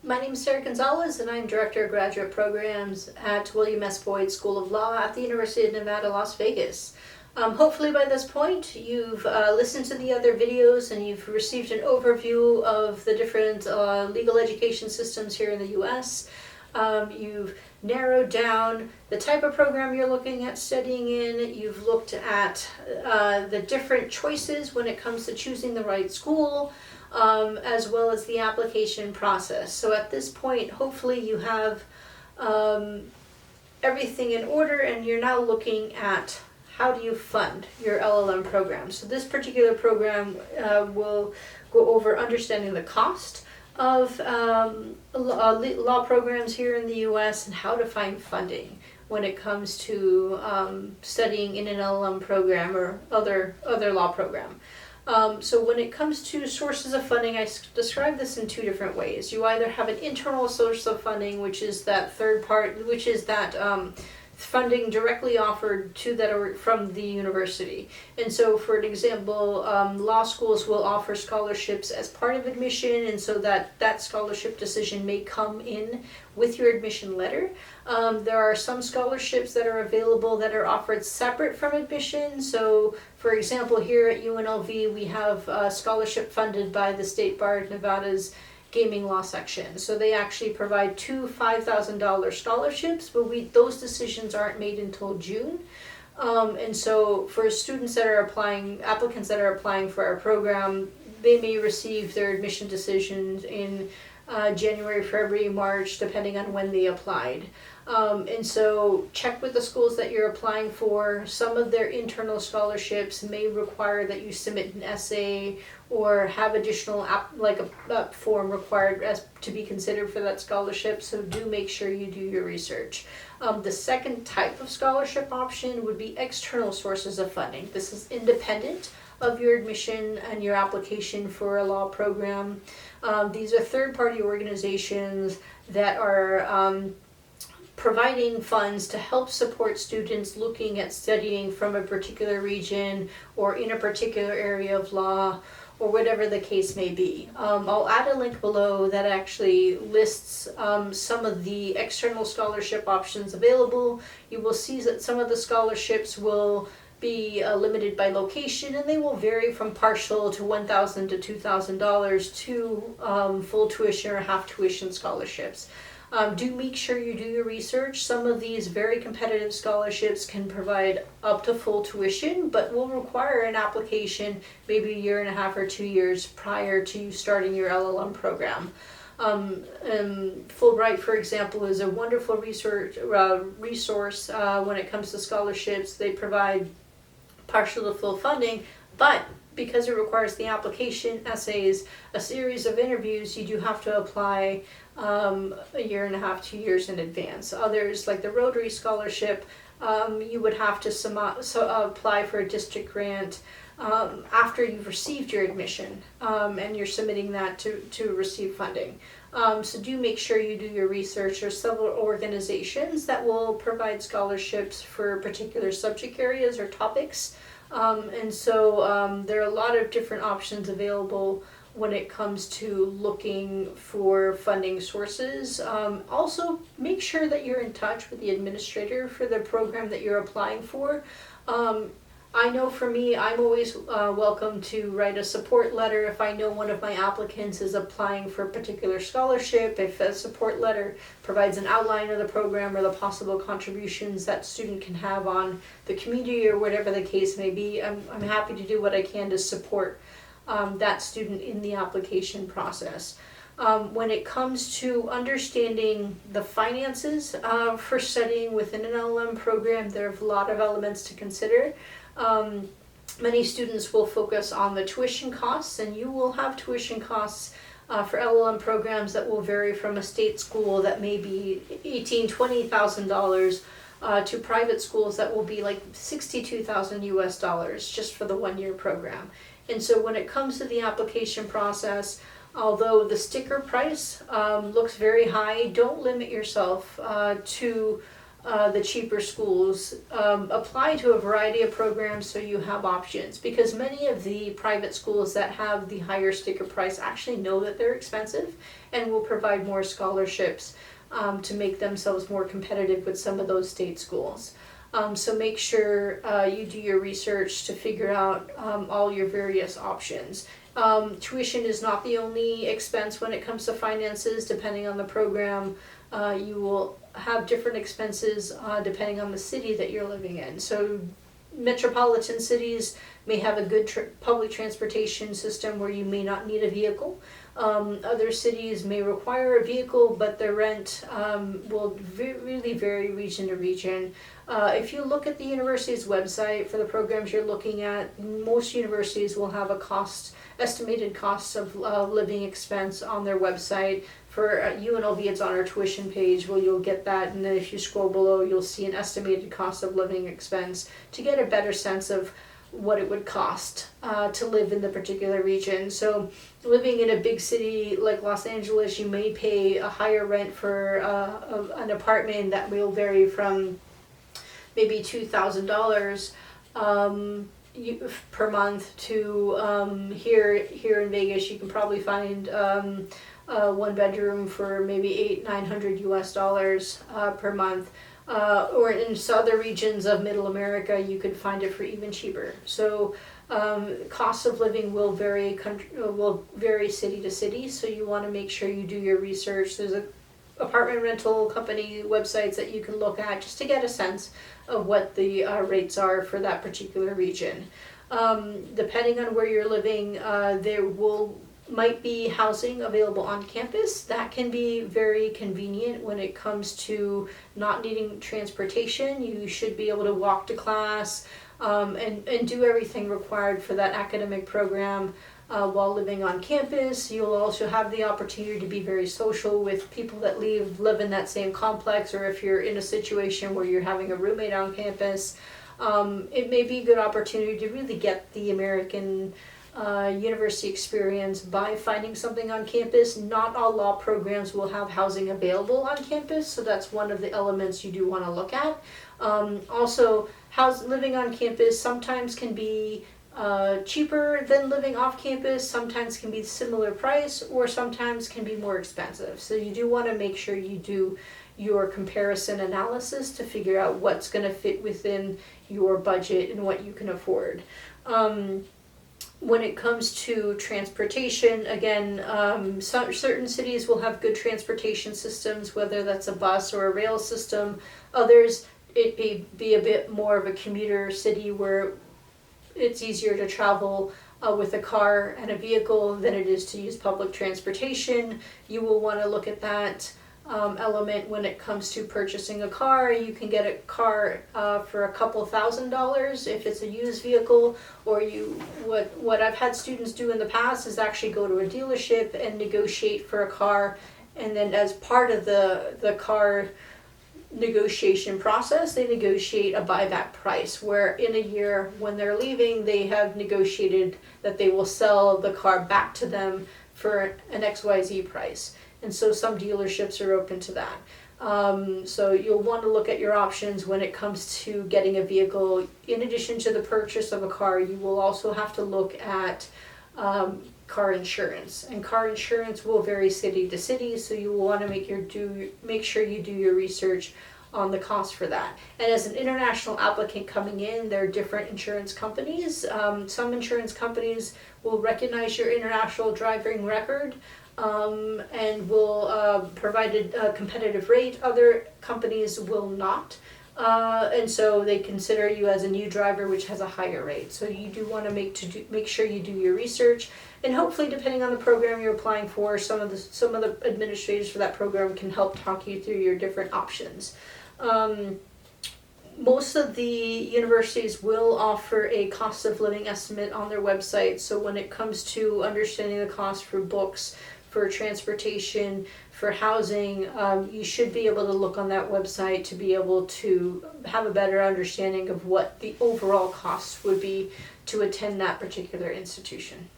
My name is Sarah Gonzalez, and I'm Director of Graduate Programs at William S. Boyd School of Law at the University of Nevada, Las Vegas. Hopefully by this point you've listened to the other videos and you've received an overview of the different legal education systems here in the U.S. You've narrowed down the type of program you're looking at studying in. You've looked at the different choices when it comes to choosing the right school, as well as the application process. So at this point, hopefully you have everything in order, and you're now looking at how do you fund your LLM program. So this particular program will go over understanding the cost of law programs here in the U.S. and how to find funding when it comes to studying in an LLM program or other law program. So when it comes to sources of funding, I describe this in two different ways. You either have an internal source of funding, which is that funding directly offered to that or from the university. And so for an example, law schools will offer scholarships as part of admission, and so that scholarship decision may come in with your admission letter. There are some scholarships that are available that are offered separate from admission. So for example, here at UNLV we have a scholarship funded by the State Bar of Nevada's gaming law section. So they actually provide two $5,000 scholarships, but those decisions aren't made until June. And so for applicants that are applying for our program, they may receive their admission decisions in January, February, March, depending on when they applied. And so check with the schools that you're applying for. Some of their internal scholarships may require that you submit an essay or have additional a form required to be considered for that scholarship, so do make sure you do your research. The second type of scholarship option would be external sources of funding. This is independent of your admission and your application for a law program. These are third-party organizations that are providing funds to help support students looking at studying from a particular region or in a particular area of law, or whatever the case may be. I'll add a link below that actually lists some of the external scholarship options available. You will see that some of the scholarships will be limited by location, and they will vary from partial to $1,000 to $2,000 to full tuition or half tuition scholarships. Do make sure you do your research. Some of these very competitive scholarships can provide up to full tuition, but will require an application maybe a year and a half or 2 years prior to you starting your LLM program. Fulbright, for example, is a wonderful resource when it comes to scholarships. They provide partial to full funding, but because it requires the application, essays, a series of interviews, you do have to apply a year and a half, 2 years in advance. Others, like the Rotary Scholarship, you would have to apply for a district grant after you've received your admission, and you're submitting that to receive funding. So do make sure you do your research. There's several organizations that will provide scholarships for particular subject areas or topics. And so there are a lot of different options available when it comes to looking for funding sources. Also, make sure that you're in touch with the administrator for the program that you're applying for. I know for me, I'm always welcome to write a support letter if I know one of my applicants is applying for a particular scholarship. If a support letter provides an outline of the program or the possible contributions that student can have on the community or whatever the case may be, I'm happy to do what I can to support that student in the application process. When it comes to understanding the finances for studying within an LLM program, there are a lot of elements to consider. Many students will focus on the tuition costs, and you will have tuition costs for LLM programs that will vary from a state school that may be $18,000-$20,000 to private schools that will be like $62,000 US just for the 1-year program. And so when it comes to the application process, although the sticker price looks very high, don't limit yourself to the cheaper schools, apply to a variety of programs so you have options, because many of the private schools that have the higher sticker price actually know that they're expensive and will provide more scholarships to make themselves more competitive with some of those state schools. So make sure you do your research to figure out all your various options. Tuition is not the only expense when it comes to finances. Depending on the program, you will have different expenses depending on the city that you're living in. So metropolitan cities may have a good public transportation system where you may not need a vehicle. Other cities may require a vehicle, but the rent will really vary region to region. If you look at the university's website for the programs you're looking at, most universities will have a estimated cost of living expense on their website. For UNLV, it's on our tuition page where you'll get that, and then if you scroll below, you'll see an estimated cost of living expense to get a better sense of what it would cost to live in the particular region. So living in a big city like Los Angeles, you may pay a higher rent for an apartment that will vary from maybe $2,000 per month to here in Vegas, you can probably find one bedroom for maybe $800-900 per month. Or in other regions of Middle America, you could find it for even cheaper. So cost of living will vary city to city. So you want to make sure you do your research. There's apartment rental company websites that you can look at just to get a sense of what the rates are for that particular region. Depending on where you're living, there might be housing available on campus. That can be very convenient when it comes to not needing transportation. You should be able to walk to class and do everything required for that academic program while living on campus. You'll also have the opportunity to be very social with people that live in that same complex, or if you're in a situation where you're having a roommate on campus, it may be a good opportunity to really get the American university experience by finding something on campus. Not all law programs will have housing available on campus, so that's one of the elements you do want to look at. Also, living on campus sometimes can be cheaper than living off campus, sometimes can be similar price, or sometimes can be more expensive. So you do want to make sure you do your comparison analysis to figure out what's going to fit within your budget and what you can afford. When it comes to transportation, again, certain cities will have good transportation systems, whether that's a bus or a rail system. Others, it may be a bit more of a commuter city where it's easier to travel with a car and a vehicle than it is to use public transportation. You will want to look at that element when it comes to purchasing a car. You can get a car for a couple $1,000s if it's a used vehicle, or what I've had students do in the past is actually go to a dealership and negotiate for a car, and then as part of the car negotiation process, they negotiate a buyback price, where in a year when they're leaving, they have negotiated that they will sell the car back to them for an XYZ price. And so some dealerships are open to that. So you'll want to look at your options when it comes to getting a vehicle. In addition to the purchase of a car, you will also have to look at car insurance. And car insurance will vary city to city, so you will want to make sure you do your research on the cost for that. And as an international applicant coming in, there are different insurance companies. Some insurance companies will recognize your international driving record and will provide a competitive rate. Other companies will not. And so they consider you as a new driver, which has a higher rate. So you do want to make sure you do your research, and hopefully, depending on the program you're applying for, some of the administrators for that program can help talk you through your different options. Most of the universities will offer a cost of living estimate on their website. So when it comes to understanding the cost for books, for transportation, for housing, you should be able to look on that website to be able to have a better understanding of what the overall costs would be to attend that particular institution.